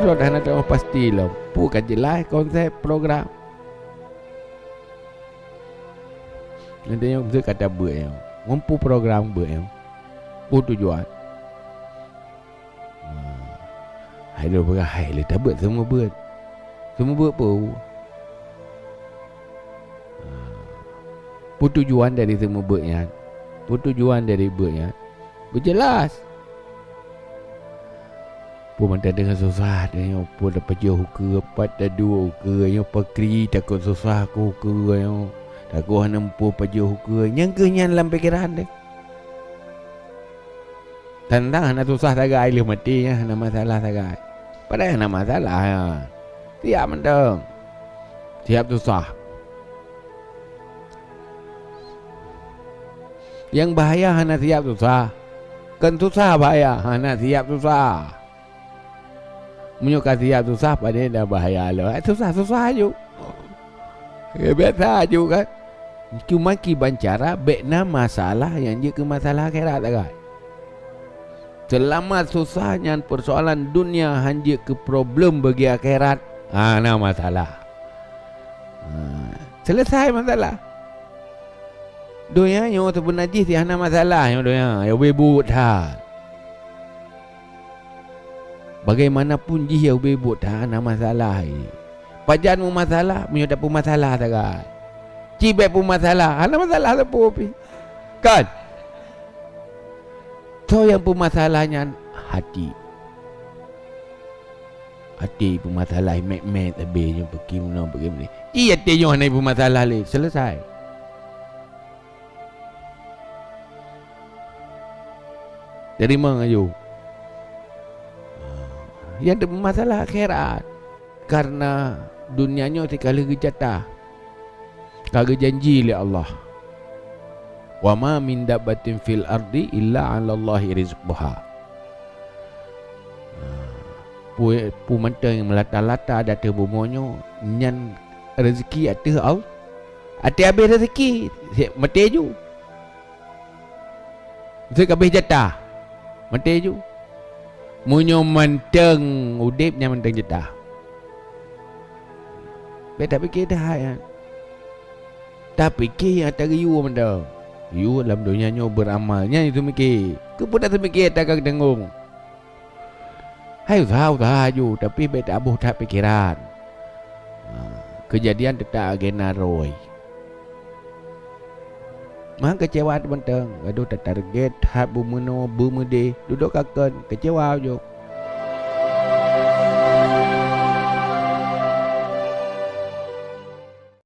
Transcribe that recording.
episod hana tengok pasti lah. Bukan jelas konsep program. Nanti yang saya kata buat yang mampu program buat yang pu tujuan. Hai lo berah hai le tak buat semua buat. Semua buat pu. Pu tujuan dari semua buat yang. Pu tujuan dari buat yang berjelas. Pu mantan dengan susah dan yang pu dapat jauh ke pada dua ke yang pakri takut susah aku ke yang takut hana pu pajauh ke yang ke yang dalam fikiran dia. Tentang hana susah tagai le mati ya hana masalah tagai. Padahal hana masalah ya. Siap mendeng. Siap susah. Yang bahaya hana siap susah. Kan susah bahaya hana siap susah. Menyukai siap susah pada dah bahaya lah. Susah-susah aja. Biasa aja kan. Cuma bancara bekna masalah yang je ke masalah akhirat tak. Selama susahnya persoalan dunia hanya ke problem bagi akhirat. Nah masalah. Selesai masalah. Dunia yang sebenarnya sih hana masalah yang dunia. Ya bebut dah. Bagaimanapun dia bebut dah hana masalah. Pajanmu masalah, punya tak pun masalah tak kan. Cibek pun masalah, hana masalah tak pun. Kan? So yang pun masalahnya hati. Hati pun masalah mek-mek habis yang pergi mana pergi ni. Iya tengok hana pun masalah le, selesai. Terima ayo. Yang ada masalah akhirat karena dunianya sekali jatah kagak janji oleh Allah. Wa ma min dabbatin fil ardi illa 'ala Allahi rizquha. Pu mentang yang melata-lata ada bumonyo nyan rezeki ada au. Ada habis rezeki, mati ju. Saya habis jatah. Mati ju. Munyo menteng udipnya menteng jetah. Beta fikir dah ya. Tapi fikir yang tak you menda. You dalam dunianya beramalnya itu mikir. Kepada semikir tak kau dengung. Hai tahu ju tapi beta abuh tak pikiran. Kejadian tak agena roy. Mang kecewa menteng. Aduh tak target hab bumeno bumede duduk akan kecewa jo.